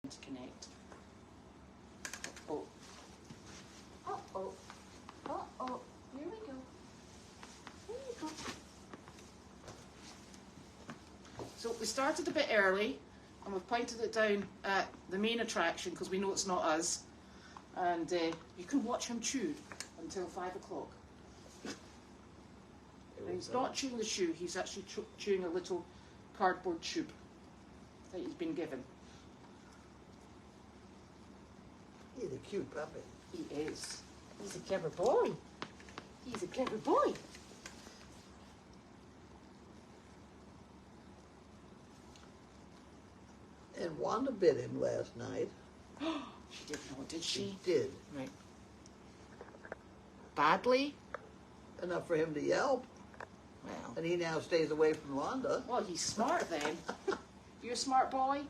to connect. Oh. Uh-oh. Uh-oh. Here we go. Here we go. So we started a bit early, and we've pointed it down at the main attraction because we know it's not us. And you can watch him chew until 5 o'clock. He's not chewing the shoe, he's actually chewing a little cardboard tube that he's been given. He's a cute puppy. He is. He's a clever boy. He's a clever boy. And Wanda bit him last night. She didn't know, did she? She did. Right. Badly? Enough for him to yelp. Well. And he now stays away from Wanda. Well, he's smart then. You're a smart boy?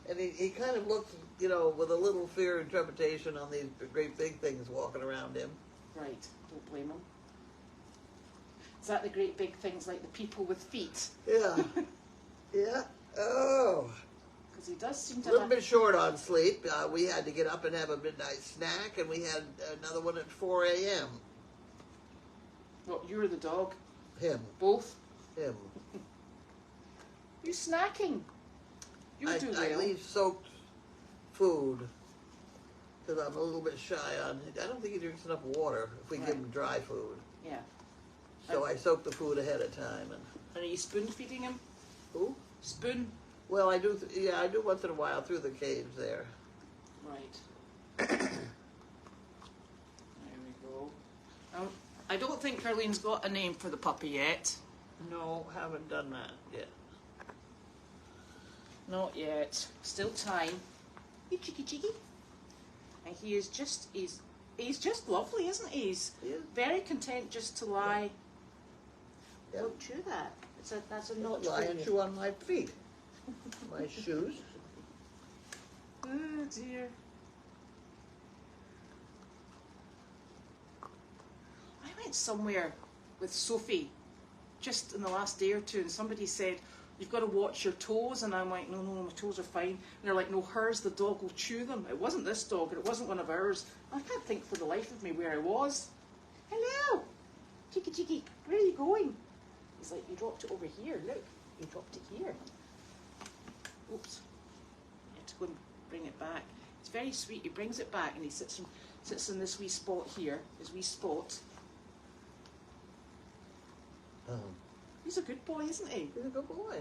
And he kind of looks, you know, with a little fear and trepidation on these great big things walking around him. Right. Don't blame him. Is that the great big things like the people with feet? Yeah. Yeah. Oh. Because he does seem to A little bit short on sleep. We had to get up and have a midnight snack, and we had another one at 4 a.m. Well, you're the dog. Him. Both? Him. You're snacking. You do well. I leave soaked food because I'm a little bit shy on. I don't think he drinks enough water if we give him dry food. Yeah. So I soak the food ahead of time. And are you spoon feeding him? who? Spoon. Well, I do. Yeah, I do once in a while through the caves there. Right. There we go. I don't think Carlene's got a name for the puppy yet. No, haven't done that yet. Not yet. Still time. You cheeky cheeky. And he is just, he's just lovely, isn't he? He's very content just to lie. Yeah. Don't chew that. That's a notch. Lie and chew on my feet. My shoes. Oh dear. I went somewhere with Sophie just in the last day or two, and somebody said, you've got to watch your toes, and I'm like, no, my toes are fine. And they're like, no, hers, the dog will chew them. It wasn't this dog, and it wasn't one of ours. I can't think for the life of me where I was. Hello, cheeky cheeky, where are you going? He's like, you dropped it over here, look, you dropped it here. Oops, I have to go and bring it back. It's very sweet, he brings it back and he sits in this wee spot here, his wee spot. He's a good boy, isn't he? He's a good boy.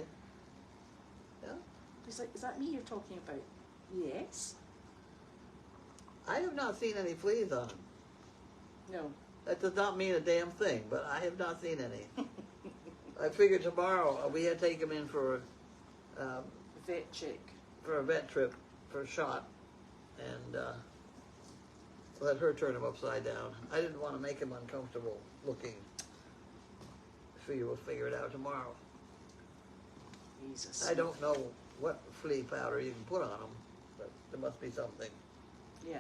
Yeah. He's like, is that me you're talking about? Yes. I have not seen any fleas on him. No. That does not mean a damn thing, but I have not seen any. I figured tomorrow we had to take him in for Vet check. for a vet trip for a shot, and let her turn him upside down. I didn't want to make him uncomfortable looking. We'll figure it out tomorrow. Jesus. I don't know what flea powder you can put on him, but there must be something. Yeah.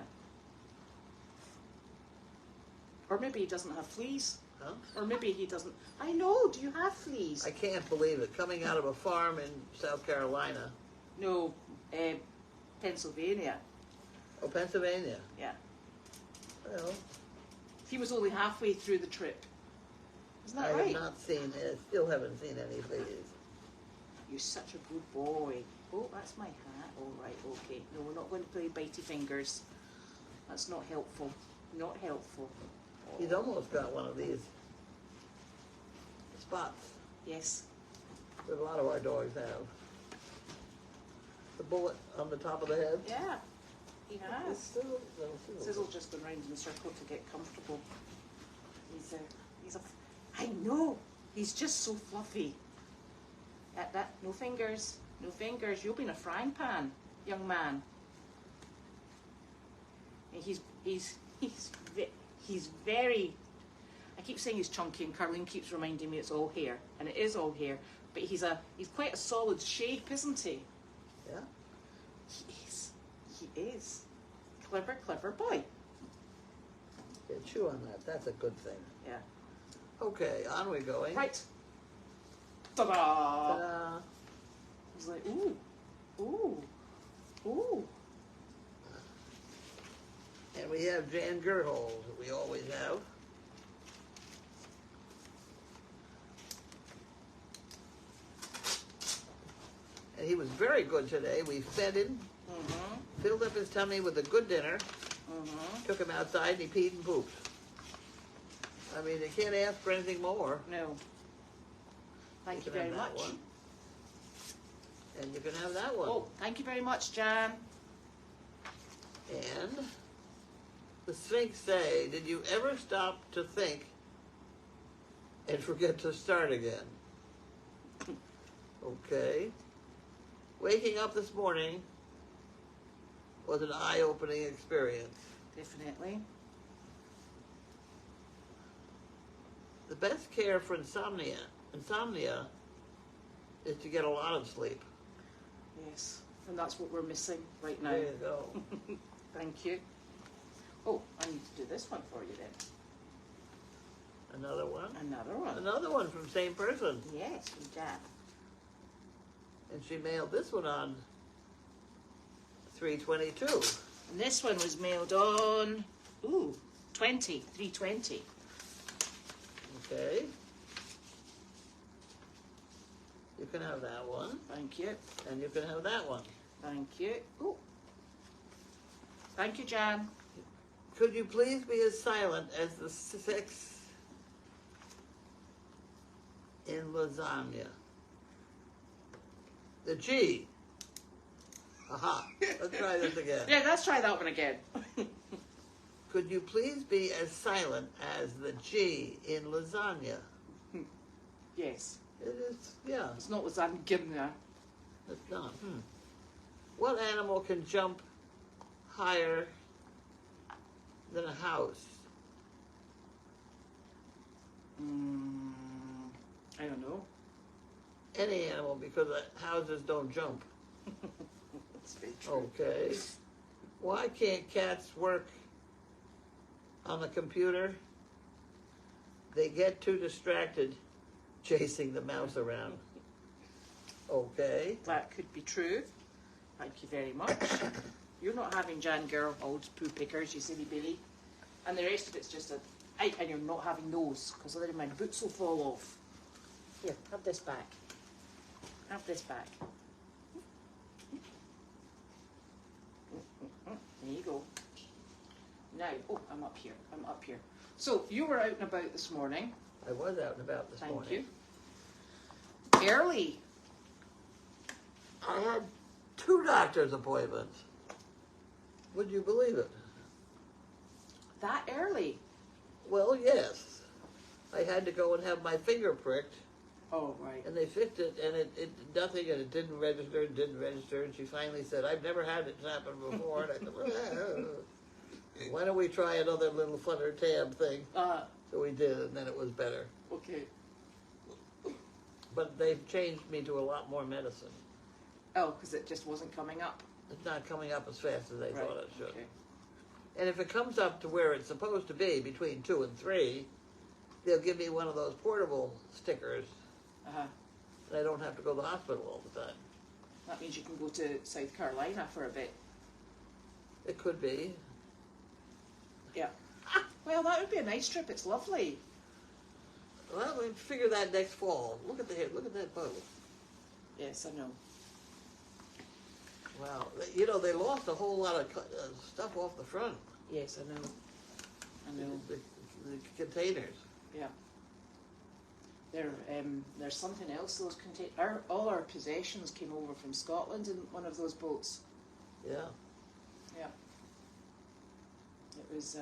Or maybe he doesn't have fleas. Huh? Or maybe he doesn't. I know. Do you have fleas? I can't believe it. Coming out of a farm in South Carolina. No, Pennsylvania. Oh, Pennsylvania. Yeah. Well, He was only halfway through the trip. Isn't that I right? have not seen, still haven't seen any fleas. You're such a good boy. Oh, that's my hat. All right, okay. No, we're not going to play bitey fingers. That's not helpful. Not helpful. He's almost got one of these spots Yes. that a lot of our dogs have. The bullet on the top of the head. Yeah, he has. Sizzle. Sizzle's just been round in a circle to get comfortable. I know, he's just so fluffy. That, no fingers, no fingers. You'll be in a frying pan, young man. And he's very, I keep saying he's chunky, and Carlene keeps reminding me it's all hair, and it is all hair, but he's quite a solid shape, isn't he? Yeah. He is. Clever boy. Yeah, chew on that. That's a good thing. Yeah. Okay, on we going. Right. Ta-da! Ta-da. He's like, ooh, ooh, ooh. And we have Jan Gerhold, that we always have. And he was very good today. We fed him, filled up his tummy with a good dinner, took him outside, and he peed and pooped. I mean, they can't ask for anything more. No. Thank you can very have that much. one. And you can have that one. Oh, thank you very much, Jan. And the Sphinx say, did you ever stop to think and forget to start again? Okay. Waking up this morning was an eye-opening experience. Definitely. The best care for insomnia is to get a lot of sleep. Yes, and that's what we're missing right now. There you go. Thank you. Oh, I need to do this one for you then. Another one? Another one. Another one from same person. Yes, from Jan. And she mailed this one on 3/22. And this one was mailed on, 3/20. Okay. You can have that one. Thank you. And you can have that one. Thank you. Ooh. Thank you, Jan. Could you please be as silent as the 6 in lasagna? The G. Aha. Let's try this again. Yeah, let's try that one again. Could you please be as silent as the G in lasagna? Yes. It is, yeah. It's not lasagna. It's not. What animal can jump higher than a house? I don't know. Any animal, because houses don't jump. That's very true. Okay. Why can't cats work on the computer? They get too distracted chasing the mouse around. Okay. That could be true. Thank you very much. You're not having Jan Gerhold poo pickers, you silly Billy. And the rest of it's just and you're not having those, because otherwise my boots will fall off. Here, have this back. Have this back. There you go. Now, I'm up here. So, you were out and about this morning. I was out and about this morning. Thank you. Early. I had 2 doctor's appointments. Would you believe it? That early? Well, yes. I had to go and have my finger pricked. Oh, right. And they fixed it, and it nothing, and it didn't register, and she finally said, I've never had it happen before, and I said, well, why don't we try another little Flutter tab thing? So we did, and then it was better. Okay. But they've changed me to a lot more medicine. Oh, because it just wasn't coming up. It's not coming up as fast as they thought it should. Okay. And if it comes up to where it's supposed to be, between 2 and 3, they'll give me one of those portable stickers. And I don't have to go to the hospital all the time. That means you can go to South Carolina for a bit. It could be. Yeah. Well, that would be a nice trip. It's lovely. Well, we'll figure that next fall. Look at that boat. Yes, I know. Wow. You know, they lost a whole lot of stuff off the front. Yes, I know. I know. The containers. Yeah. There's something else. Those all our possessions came over from Scotland in one of those boats. Yeah. Yeah. It was.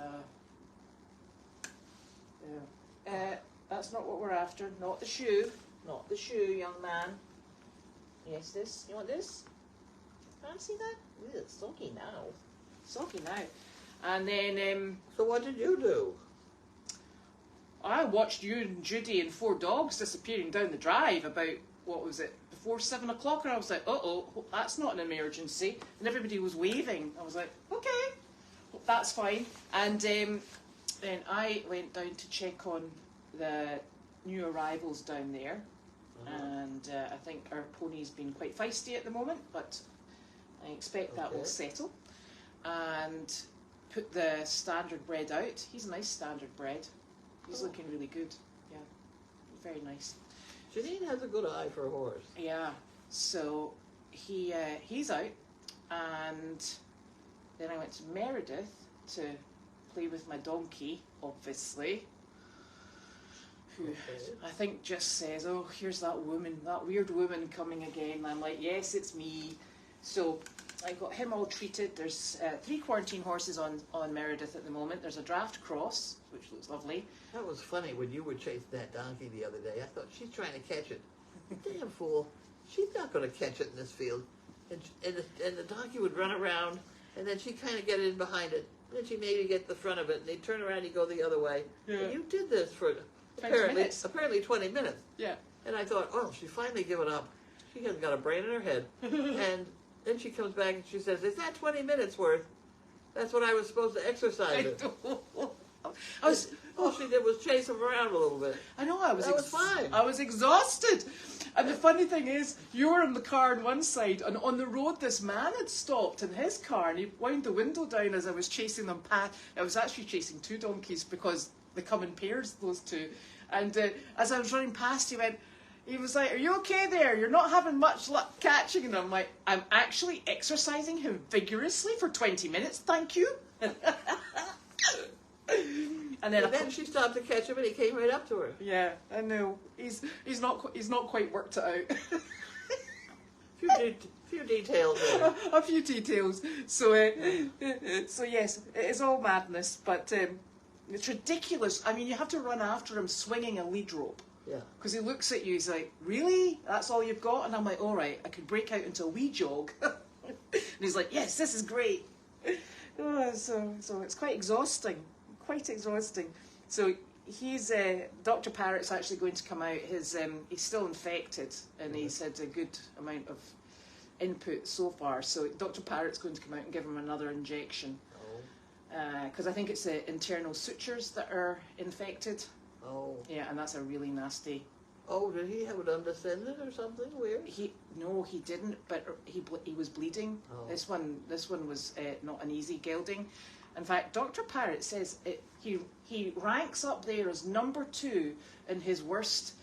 Yeah. That's not what we're after. Not the shoe. Not the shoe, young man. Yes, this. You want this? Fancy that? Ooh, it's soggy now. Soggy now. And then. So what did you do? I watched you and Judy and 4 dogs disappearing down the drive about, what was it, before 7 o'clock, and I was like, uh-oh, that's not an emergency. And everybody was waving. I was like, okay, that's fine. And then I went down to check on the new arrivals down there. And I think our pony's been quite feisty at the moment, but I expect that will settle. And put the standard bred out. He's a nice standard bred. He's looking really good. Yeah, very nice. Janine has a good eye for a horse. Yeah, so he's out, and then I went to Meredith to play with my donkey, obviously, who I think just says, oh, here's that woman, that weird woman coming again. And I'm like, yes, it's me. So I got him all treated. There's 3 quarantine horses on Meredith at the moment. There's a draft cross, which looks lovely. That was funny when you were chasing that donkey the other day. I thought, she's trying to catch it. Damn fool. She's not going to catch it in this field. And the donkey would run around, and then she'd kind of get in behind it. And then she'd maybe get the front of it, and they'd turn around and go the other way. Yeah. And you did this for apparently 20 minutes. Yeah. And I thought, oh, she's finally given up. She hasn't got a brain in her head. And then she comes back and she says, is that 20 minutes worth? That's what I was supposed to exercise it. All she did was chase him around a little bit. I know, that was fine. I was exhausted. And the funny thing is, you were in the car on one side, and on the road this man had stopped in his car, and he wound the window down as I was chasing them past. I was actually chasing 2 donkeys because they come in pairs, those 2. And as I was running past, he was like, are you okay there? You're not having much luck catching. And I'm like, I'm actually exercising him vigorously for 20 minutes, thank you. And then she stopped to catch him, and he came right up to her. Yeah, I know. He's not quite worked it out. few details there. A few details. So yes, it is all madness, but it's ridiculous. I mean, you have to run after him swinging a lead rope. Yeah. Because he looks at you, he's like, really? That's all you've got? And I'm like, all right, I could break out into a wee jog. And he's like, yes, this is great. So it's quite exhausting. So he's, Dr. Parrott's actually going to come out. He's still infected, and he's had a good amount of input so far. So Dr. Parrott's going to come out and give him another injection. Because I think it's the internal sutures that are infected. Oh. Yeah, and that's a really nasty. Oh, did he have it undescended or something weird? No, he didn't, but he was bleeding. Oh. This one was not an easy gelding. In fact, Dr. Parrott says he ranks up there as number 2 in his worst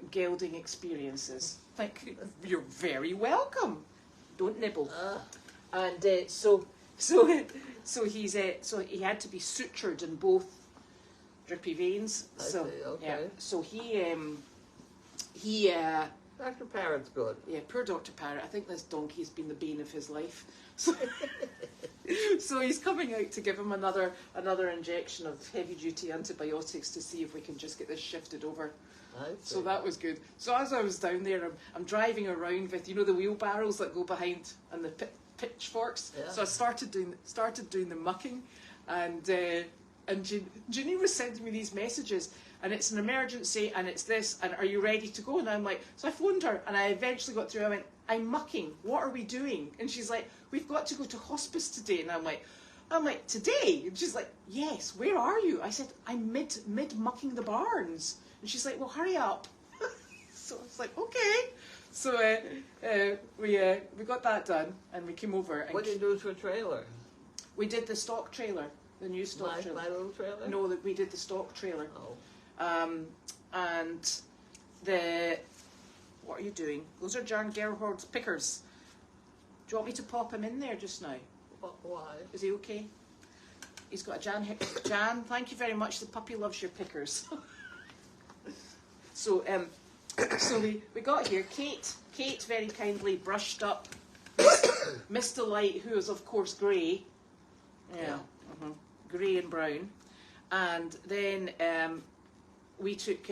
gelding experiences. Like, you're very welcome. Don't nibble. And so he had to be sutured in both drippy veins. I see, okay. Yeah. So Dr. Parrott's good. Yeah, poor Dr. Parrott. I think this donkey has been the bane of his life. So he's coming out to give him another injection of heavy duty antibiotics to see if we can just get this shifted over. So that was good. So as I was down there, I'm driving around with the wheelbarrows that go behind and the pitchforks. Yeah. So I started doing the mucking, and Janine was sending me these messages, and it's an emergency, and it's this, and are you ready to go? And I'm like, so I phoned her, and I eventually got through. I went, I'm mucking. What are we doing? And she's like, we've got to go to hospice today. And I'm like, today? And she's like, yes. Where are you? I said, I'm mid mucking the barns. And she's like, well, hurry up. So I was like, okay. So we got that done, and we came over. And what did you do to a trailer? We did the stock trailer. The new stock trailer. My little trailer? No, we did the stock trailer. Oh. And what are you doing? Those are Jan Gerhard's pickers. Do you want me to pop him in there just now? Why? Is he okay? He's got a Jan, thank you very much. The puppy loves your pickers. So we got here. Kate very kindly brushed up Mr. Light, who is of course grey. Yeah. Grey and brown. And then we took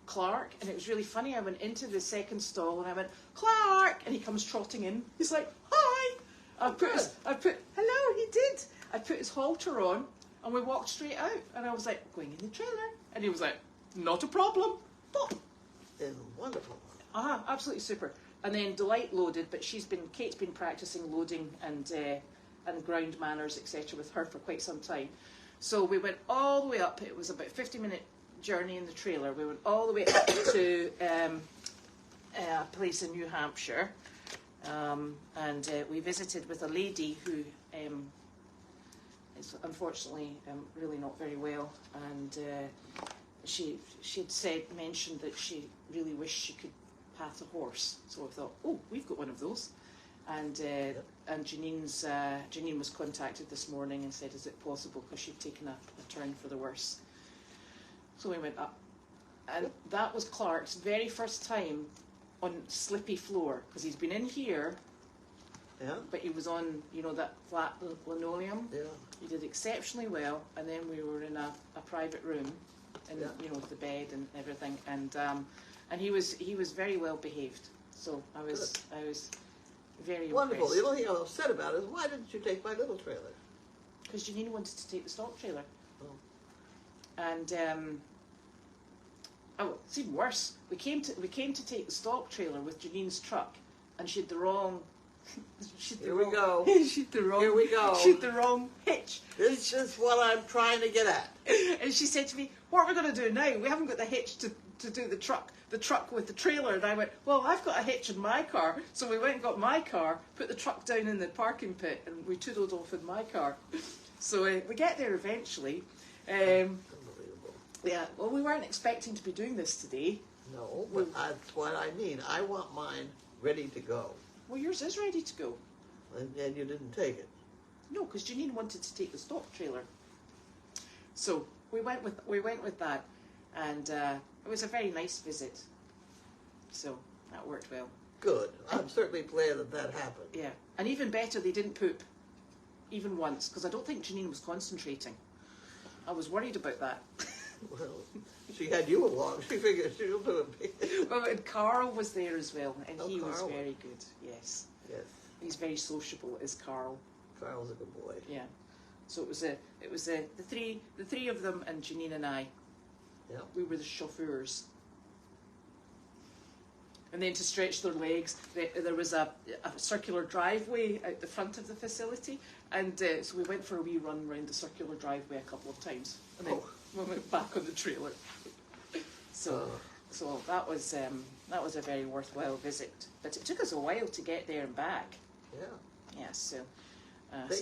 Clark, and it was really funny. I went into the second stall and I went, Clark, and he comes trotting in. He's like, hi. Hello, he did. I put his halter on, and we walked straight out. And I was like, going in the trailer. And he was like, not a problem. Pop. It's wonderful. Absolutely super. And then Delight loaded, but Kate's been practicing loading and ground manners, etc. with her for quite some time. So we went all the way up. It was about a 50-minute journey in the trailer. We went all the way up to a place in New Hampshire, and we visited with a lady who is unfortunately really not very well, and she had mentioned that she really wished she could path a horse. So I thought, oh, we've got one of those. And Janine was contacted this morning and said, is it possible, because she'd taken a turn for the worse. So we went up, and that was Clark's very first time on slippy floor, because he's been in here, but he was on, that flat linoleum. Yeah. He did exceptionally well, and then we were in a private room, and with the bed and everything, and he was very well behaved. So I was very wonderful. impressed. The only thing I'm upset about is, why didn't you take my little trailer? Because Janine wanted to take the stock trailer. Oh. And it's even worse. We came to take the stock trailer with Janine's truck, and she had the wrong. Here we go. She'd the wrong. Here we go. She'd the wrong hitch. This is what I'm trying to get at. And she said to me, "What are we going to do now? We haven't got the hitch to do the truck with the trailer." And I went, "Well, I've got a hitch in my car." So we went and got my car, put the truck down in the parking pit, and we toodled off in my car. So we get there eventually. Unbelievable. Yeah. Well, we weren't expecting to be doing this today. No, but that's what I mean. I want mine ready to go. Well, yours is ready to go. And you didn't take it. No, because Janine wanted to take the stock trailer. So we went with that, and it was a very nice visit. So that worked well. Good. I'm certainly glad that happened. Yeah, and even better, they didn't poop, even once, because I don't think Janine was concentrating. I was worried about that. Well, she had you along. She figured she'll do it. Well, and Carl was there as well, and he Carl was very good. Yes. Yes. He's very sociable, is Carl. Carl's a good boy. Yeah. So it was the three of them, and Janine and I. Yeah. We were the chauffeurs. And then to stretch their legs, there was a circular driveway out the front of the facility, and so we went for a wee run around the circular driveway a couple of times, and then we went back on the trailer. So that was a very worthwhile visit, but it took us a while to get there and back. Yeah. Yeah. So.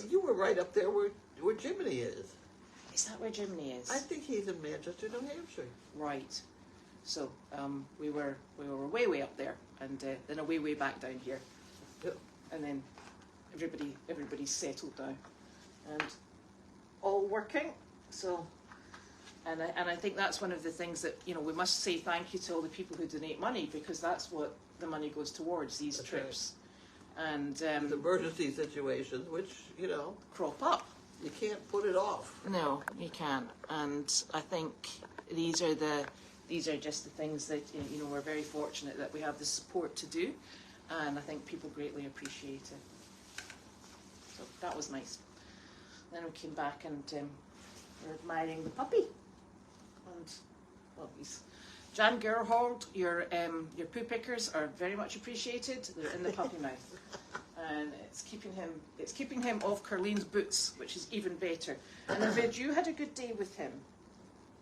You were right up there where Jiminy is. Is that where Jiminy is? I think he's in Manchester, New Hampshire. Right. So we were way up there, and then a way back down here, and then everybody's settled down, and all working. So, and I think that's one of the things that we must say thank you to all the people who donate money, because that's what the money goes towards, these trips. Right. And the emergency situations, which crop up. You can't put it off. No, you can't. And I think these are just the things that we're very fortunate that we have the support to do, and I think people greatly appreciate it. So that was nice. Then we came back and we're admiring the puppy, and Jan Gerhold, your poo pickers are very much appreciated. They're in the puppy mouth, and it's keeping him off Carlene's boots, which is even better. And Navid, you had a good day with him.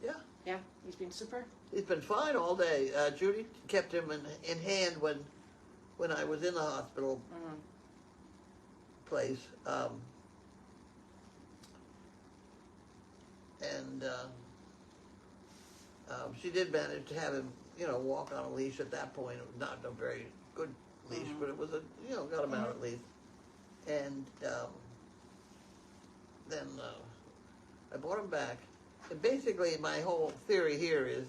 Yeah. Yeah, he's been super. He's been fine all day. Judy kept him in hand when I was in the hospital place, and she did manage to have him, walk on a leash at that point. It was not a very good leash, but it was got him out at least. And then I brought him back. And basically, my whole theory here is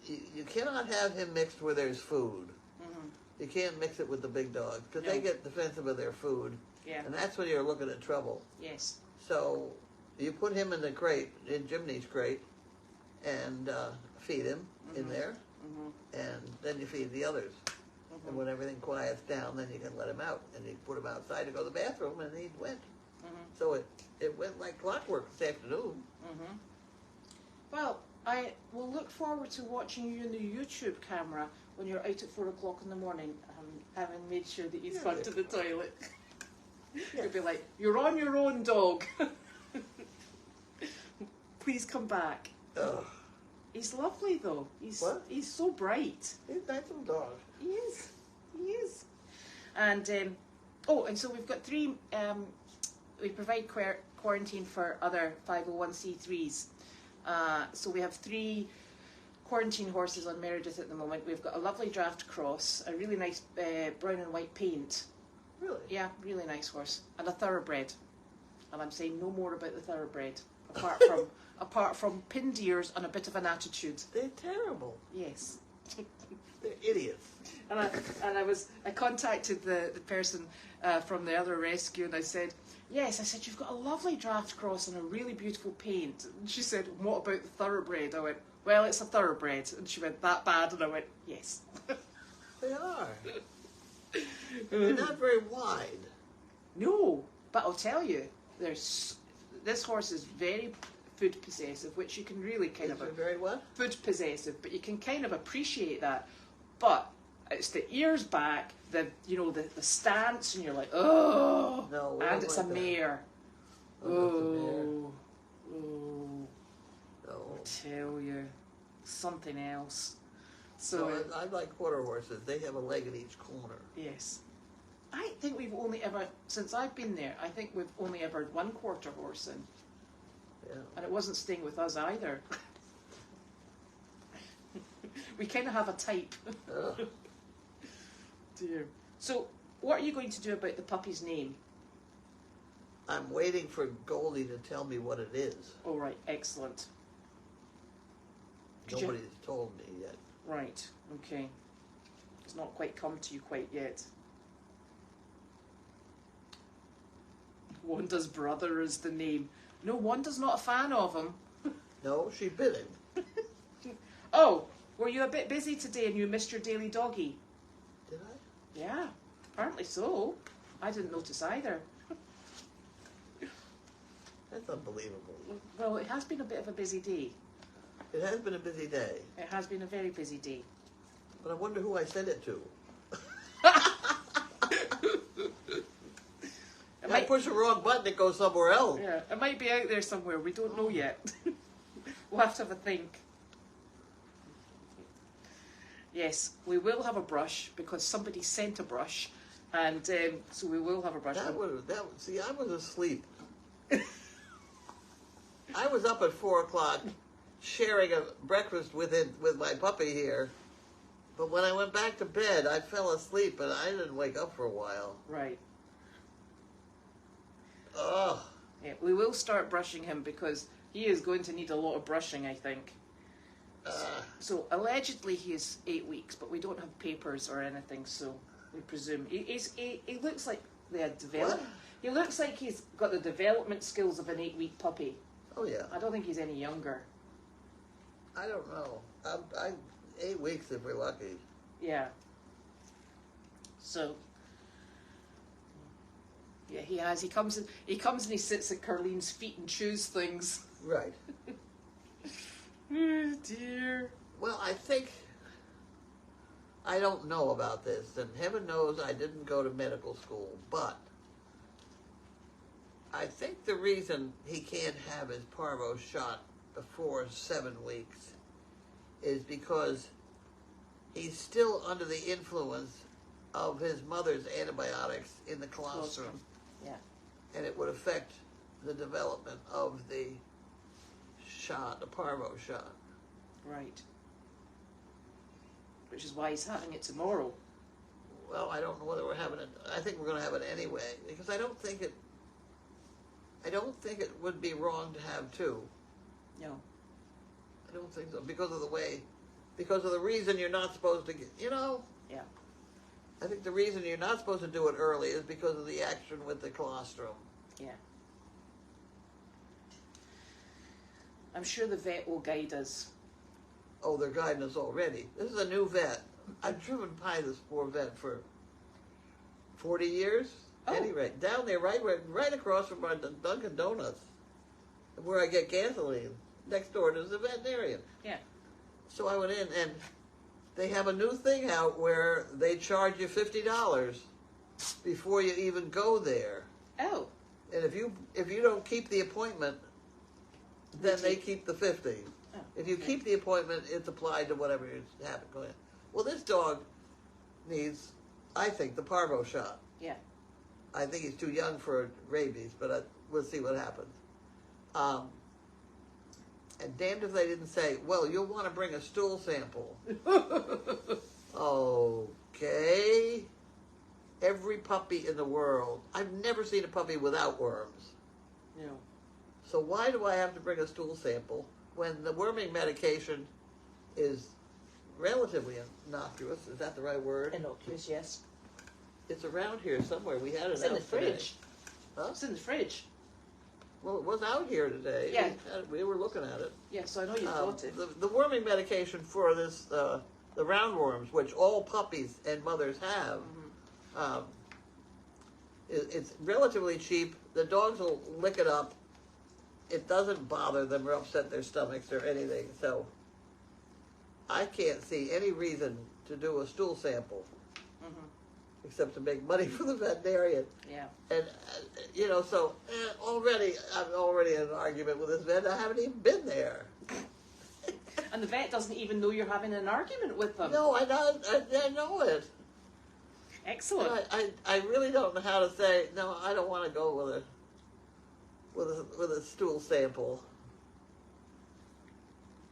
you cannot have him mixed where there's food. Mm-hmm. You can't mix it with the big dogs, because they get defensive of their food. Yeah. And that's when you're looking at trouble. Yes. So you put him in the crate, in Jiminy's crate, and feed him in there, and then you feed the others. And when everything quiets down, then you can let him out. And you put him outside to go to the bathroom, and he went. So it went like clockwork this afternoon. Well, I will look forward to watching you in the YouTube camera when you're out at 4 o'clock in the morning, having made sure that he's gone to the toilet. You'll be like, "You're on your own, dog. Please come back." Ugh. He's lovely, though. He's so bright. He's a nice little dog. He is. And and so we've got 3 we provide quarantine for other 501c3s. So we have 3 quarantine horses on Meredith at the moment. We've got a lovely draft cross, a really nice brown and white paint. Really? Yeah, really nice horse, and a thoroughbred. And I'm saying no more about the thoroughbred, apart from pinned ears and a bit of an attitude. They're terrible. Yes. They're idiots. And I contacted the person from the other rescue, and I said, yes, I said, you've got a lovely draft cross and a really beautiful paint. And she said, what about the thoroughbred? I went, well, it's a thoroughbred. And she went, that bad? And I went, yes. They are. They're not very wide. No, but I'll tell you, this horse is very food possessive, which you can really kind of... very what? Food possessive, but you can kind of appreciate that. But it's the ears back, the stance, and you're like, oh, no, and it's a mare. Oh, no. I tell you, something else. So I like quarter horses. They have a leg in each corner. Yes. I think we've only ever, since I've been there, I think we've only ever had 1 quarter horse in. Yeah. And it wasn't staying with us either. We kind of have a type. Dear. So, what are you going to do about the puppy's name? I'm waiting for Goldy to tell me what it is. Oh, right. Excellent. Nobody's told me yet. Right. Okay. It's not quite come to you quite yet. Wanda's brother is the name. No, Wanda's not a fan of him. No, she bit him. Oh, were you a bit busy today and you missed your daily doggy? Did I? Yeah, apparently so. I didn't notice either. That's unbelievable. Well, it has been a bit of a busy day. It has been a busy day. It has been a very busy day. But I wonder who I sent it to. If I push the wrong button, it goes somewhere else. Yeah, it might be out there somewhere. We don't know yet. We'll have to have a think. Yes, we will have a brush because somebody sent a brush, and so we will have a brush. See, I was asleep. I was up at 4 o'clock, sharing a breakfast with my puppy here. But when I went back to bed, I fell asleep, and I didn't wake up for a while. Right. Ugh. Yeah, we will start brushing him because he is going to need a lot of brushing, I think. So allegedly he is 8 weeks, but we don't have papers or anything, so we presume he looks like they had developed. He looks like he's got the development skills of an 8-week puppy. Oh yeah. I don't think he's any younger. I don't know. I'm 8 weeks if we're lucky. Yeah. So. Yeah, he has. He comes and he sits at Carlene's feet and chews things. Right. Oh dear. Well, I don't know about this, and heaven knows I didn't go to medical school, but I think the reason he can't have his parvo shot before 7 weeks is because he's still under the influence of his mother's antibiotics in the colostrum. Yeah. And it would affect the development of the shot, the parvo shot. Right. Which is why he's having it tomorrow. Well, I don't know whether we're having it. I think we're going to have it anyway because I don't think it would be wrong to have 2. No. I don't think so because of the reason you're not supposed to get. Yeah. I think the reason you're not supposed to do it early is because of the action with the colostrum. Yeah. I'm sure the vet will guide us. Oh, they're guiding us already. This is a new vet. I've driven by this poor vet for 40 years. Oh. At any rate, down there, right across from our Dunkin' Donuts, where I get gasoline. Next door, there's a veterinarian. Yeah. So I went in, and they have a new thing out where they charge you $50 before you even go there. Oh. And if you don't keep the appointment, then they keep the 50. Oh, if you keep the appointment, it's applied to whatever you have to go in. Well, this dog needs, I think, the parvo shot. Yeah. I think he's too young for rabies, but we'll see what happens. And damned if they didn't say, well, you'll want to bring a stool sample. Okay. Every puppy in the world. I've never seen a puppy without worms. No. So why do I have to bring a stool sample when the worming medication is relatively innocuous? Is that the right word? Innocuous, yes. It's around here somewhere. We had it It's out in the today. fridge. Huh? It's in the fridge. Well, it was out here today. Yeah. We were looking at it. Yeah, so I know you've got it. The worming medication for this, the roundworms, which all puppies and mothers have, it's relatively cheap. The dogs will lick it up. It doesn't bother them or upset their stomachs or anything. So I can't see any reason to do a stool sample except to make money for the veterinarian. Yeah. And, so already, I'm already in an argument with this vet. I haven't even been there. And the vet doesn't even know you're having an argument with them. No, I know it. Excellent. I really don't know how to say, no, I don't want to go with a stool sample.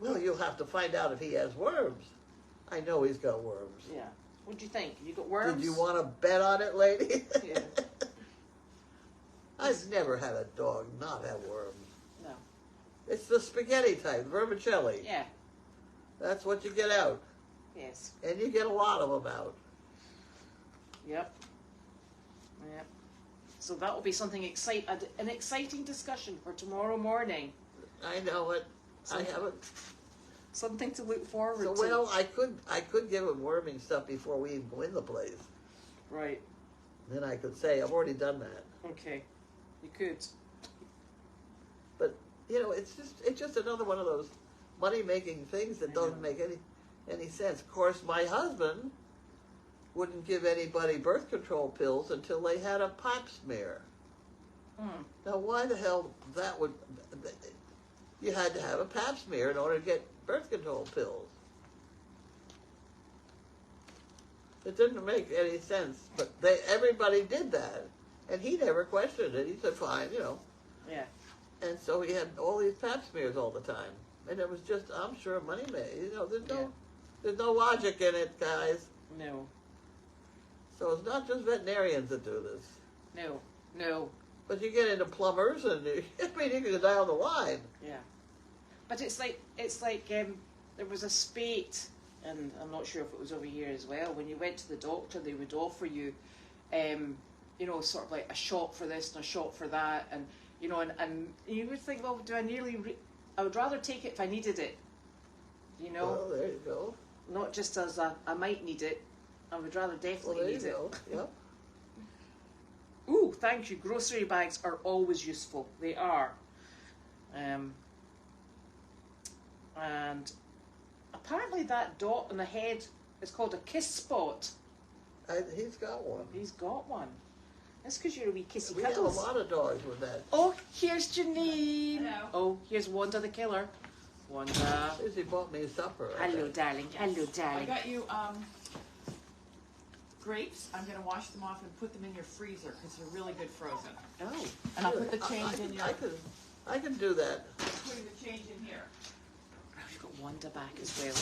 Well, you'll have to find out if he has worms. I know he's got worms. Yeah. What do you think? You got worms? Did you want to bet on it, lady? Yeah. I've never had a dog not have worms. No. It's the spaghetti type, vermicelli. Yeah. That's what you get out. Yes. And you get a lot of them out. Yep. Yep. So that will be something an exciting discussion for tomorrow morning. I know it. I haven't. Something to look forward to. So well, I could give him worming stuff before we even go in the place. Right. Then I could say I've already done that. Okay. You could. But it's just another one of those money making things that doesn't make any sense. Of course, my husband wouldn't give anybody birth control pills until they had a pap smear. Now, why the hell you had to have a pap smear in order to get birth control pills? It didn't make any sense, but everybody did that, and he never questioned it. He said, "Fine, Yeah. And so he had all these pap smears all the time, and it was just, I'm sure, money made. There's no logic in it, guys. No. So it's not just veterinarians that do this. No. But you get into plumbers, and you can go down the line. Yeah. But it's like there was a spate, and I'm not sure if it was over here as well. When you went to the doctor, they would offer you, sort of like a shot for this and a shot for that, and and you would think, well, do I I would rather take it if I needed it. Well, there you go. Not just as I might need it. I would rather definitely need it. Yep. Ooh, thank you. Grocery bags are always useful. They are. And apparently that dot on the head is called a kiss spot. He's got one. He's got one. That's because you're a wee kissy We have a cuddles. lot of dogs with that. Oh, here's Janine. Hello. Oh, here's Wanda the killer. Wanda. Susie bought me supper. Hello, darling. Hello, I darling. got you grapes. I'm going to wash them off and put them in your freezer because they're really good frozen. Oh, And I'll put the change in your... I can do that. Putting the change in here. I've got Wanda back as well.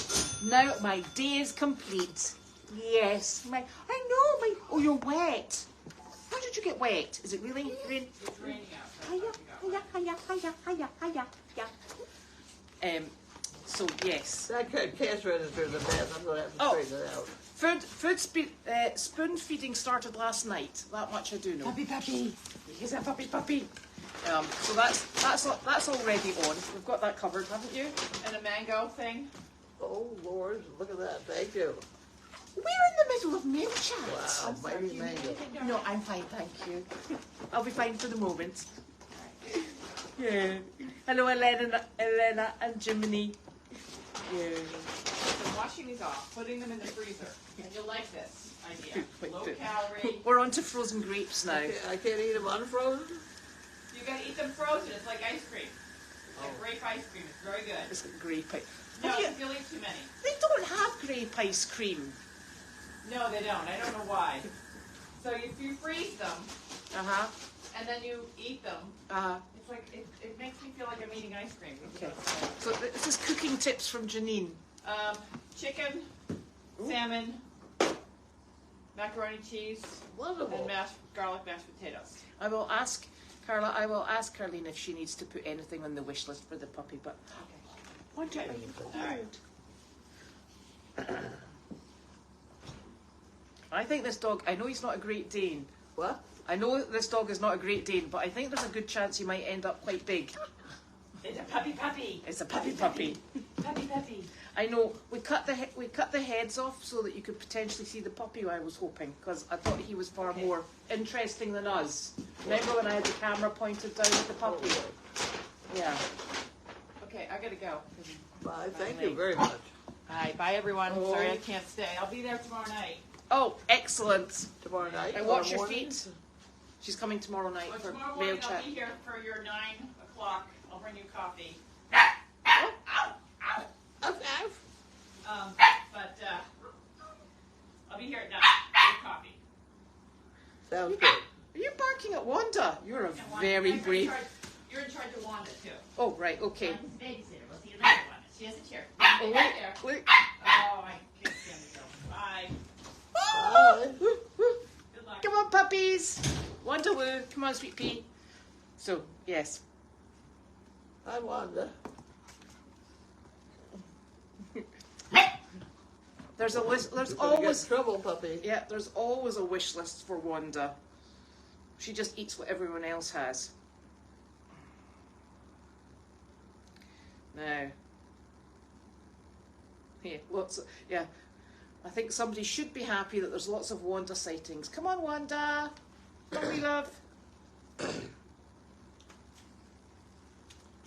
Now my day is complete. Yes, I know. Oh, you're wet. How did you get wet? Is it really rain? It's raining out. So yes. That cash register is a mess. I'm going to have to straighten it out. Spoon feeding started last night. That much I do know. Puppy. He's a puppy. So that's already on. We've got that covered, haven't you? And a mango thing. Oh, Lord. Look at that. Thank you. We're in the middle of milk chat. Wow. Mighty mango. No, I'm fine, thank you. I'll be fine for the moment. Yeah. Hello, Elena and Jiminy. Yeah. So washing these off, putting them in the freezer. And you'll like this idea. Low calorie. We're on to frozen grapes now. I can't eat them unfrozen? You gotta eat them frozen. It's like ice cream. It's like grape ice cream. It's very good. It's got grape ice. No, you'll eat too many. They don't have grape ice cream. No, they don't. I don't know why. So if you freeze them, and then you eat them. It's like it makes me feel like I'm eating ice cream. Okay. So this is cooking tips from Janine. Chicken, salmon, macaroni cheese, Wonderful. and garlic mashed potatoes. I will ask Carlene if she needs to put anything on the wish list for the puppy, but Okay. All right. I think this dog, I know he's not a Great Dane. What? I know this dog is not a Great Dane, but I think there's a good chance he might end up quite big. It's a puppy. It's a puppy. Puppy. I know, we cut the heads off so that you could potentially see the puppy, I was hoping, because I thought he was far more interesting than us. Remember when I had the camera pointed down at the puppy? Yeah. Okay, I gotta go. Bye. Thank you very much. All right, bye everyone. Sorry I can't stay. I'll be there tomorrow night. Oh, excellent. Tomorrow night. And watch your feet. She's coming tomorrow night for Tomorrow mail morning I'll chat. be here for your 9 o'clock. I'll bring you coffee. But I'll be here at 9 with coffee. Sounds good. Are you barking at Wanda? You're a very brave. You're in charge of Wanda too. Oh, right, okay. I'm his babysitter. We'll see you later, Wanda. She has a chair. Oh, Right wait, there. wait. Oh, I can't stand to go. Bye. Bye. Good luck. Come on, puppies. Wanda woo. Come on, sweet pea. So, yes. Hi, Wanda. There's a list. There's You're gonna get in always trouble, puppy. Yeah, there's always a wish list for Wanda. She just eats what everyone else has. Now, yeah, I think somebody should be happy that there's lots of Wanda sightings. Come on, Wanda. Come on, we love.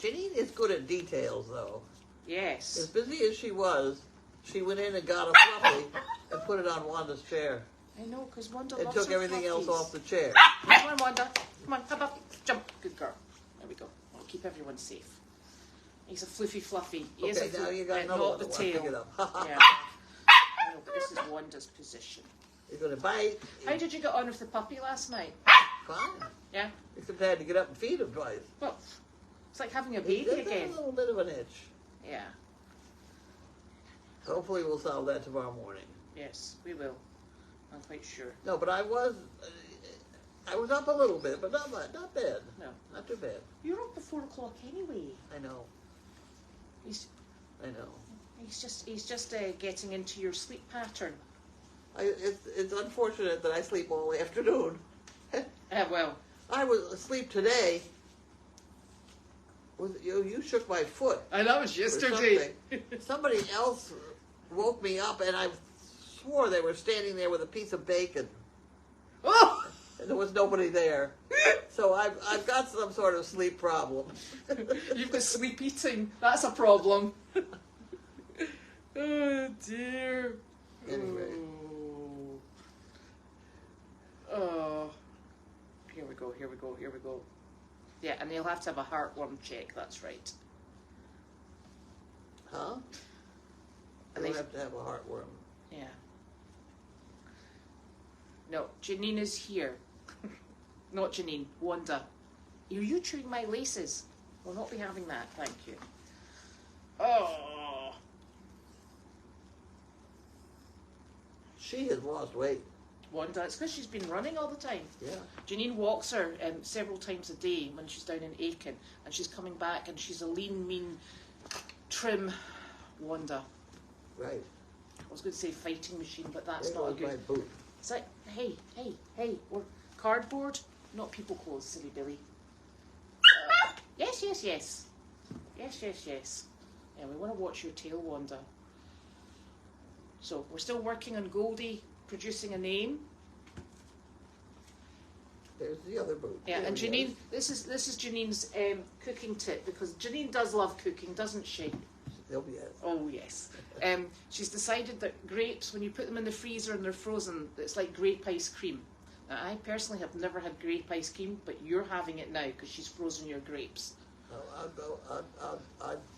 Janine is good at details, though. Yes. As busy as she was, she went in and got a fluffy and put it on Wanda's chair. I know, because Wanda And loves took her everything else fluffies. off the chair. Come on, Wanda. Come on, hop up. Jump. Good girl. There we go. I'll keep everyone safe. He's a floofy fluffy. He is Okay, a now you got not another one the that wants to tail. get up. Yeah. I know, but this is Wanda's position. You're going to bite. How did you get on with the puppy last night? Fine. Yeah? Except I had to get up and feed him twice. Well, it's like having a baby There's again. a little bit of an itch. Yeah. Hopefully we'll solve that tomorrow morning. Yes, we will. I'm quite sure. No, but I was up a little bit, but not much, not bad. No. Not too bad. You're up at 4 o'clock anyway. I know. I know. He's just getting into your sleep pattern. It's unfortunate that I sleep all afternoon. Well. I was asleep today. You shook my foot. I know, it was or yesterday. something. Somebody else woke me up, and I swore they were standing there with a piece of bacon, Oh! and there was nobody there. So I've got some sort of sleep problem. You've got sleep eating. That's a problem. Oh, dear. Anyway. Oh. Here we go, here we go, here we go. Yeah, and you'll have to have a heartworm check, that's right. Huh? And They they- have to have a heartworm. Yeah. No, Janine is here. Not Janine, Wanda. Are you chewing my laces? We'll not be having that, thank you. Oh. She has lost weight. Wanda, it's because she's been running all the time. Yeah. Janine walks her several times a day when she's down in Aiken, and she's coming back, and she's a lean, mean, trim Wanda. Right. I was going to say fighting machine, but that's There not a goes my good. boot. It's like, hey, we're cardboard, not people clothes, silly Billy. Yes. Yes. Yeah, we want to watch your tail, Wanda. So we're still working on Goldy producing a name. There's the other boot. Yeah, There and he Janine, is. this is Janine's cooking tip, because Janine does love cooking, doesn't she? There'll be it. Oh yes. She's decided that grapes, when you put them in the freezer and they're frozen, it's like grape ice cream. Now, I personally have never had grape ice cream, but you're having it now because she's frozen your grapes. I'm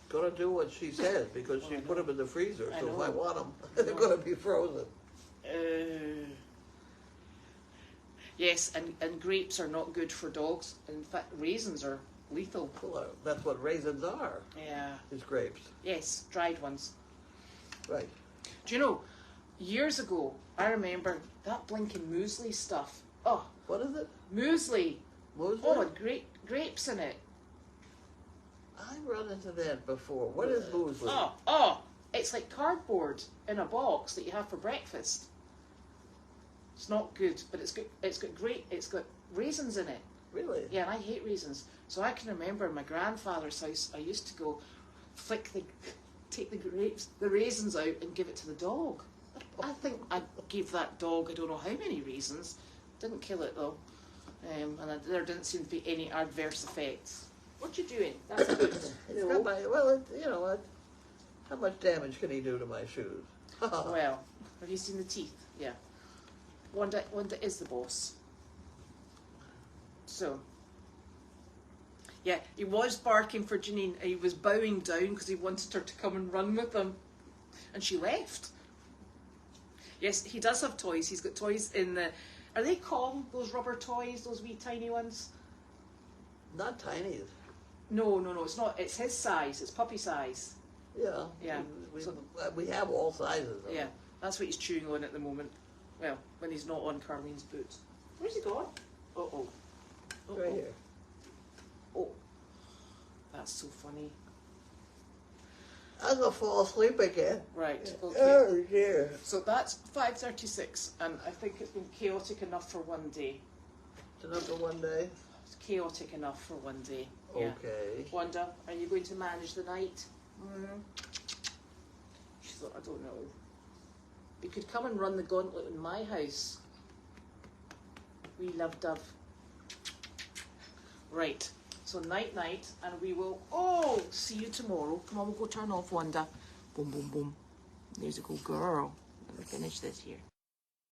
going to do what she says, because she put them in the freezer, I so if know. I want them, they're going to be frozen. Yes, and grapes are not good for dogs. In fact, raisins are lethal. Well, that's what raisins are. Yeah. Is grapes. Yes, dried ones. Right. Do you know, years ago, I remember that blinking muesli stuff. Oh. What is it? Muesli. Muesli? Oh, and grapes in it. I've run into that before. What is muesli? Oh, it's like cardboard in a box that you have for breakfast. It's not good, but it's good. It's got raisins in it. Really? Yeah, and I hate raisins. So I can remember in my grandfather's house, I used to go take the raisins out and give it to the dog. I think I gave that dog, I don't know how many raisins. Didn't kill it though. And there didn't seem to be any adverse effects. What you doing? That's good. How much damage can he do to my shoes? Well, have you seen the teeth? Yeah. Wanda is the boss. So, yeah, he was barking for Janine. He was bowing down because he wanted her to come and run with him. And she left. Yes, he does have toys. He's got toys in the... Are they called those rubber toys, those wee tiny ones? Not tiny. No, it's not. It's his size. It's puppy size. Yeah. Yeah. We have all sizes. Yeah, that's what he's chewing on at the moment. Well, when he's not on Carlene's boots. Where's he gone? Uh-oh. Right here. Oh, that's so funny. I'm going to fall asleep again. Right, okay. Oh, dear. So that's 5:36, and I think it's been chaotic enough for one day. It's enough for one day? It's chaotic enough for one day. Yeah. Okay. Wanda, are you going to manage the night? She thought, I don't know. You could come and run the gauntlet in my house. We love Dove. Right. So night, and we will, see you tomorrow. Come on, we'll go turn off Wanda. Boom, boom, boom. There's a good girl. Let me finish this here.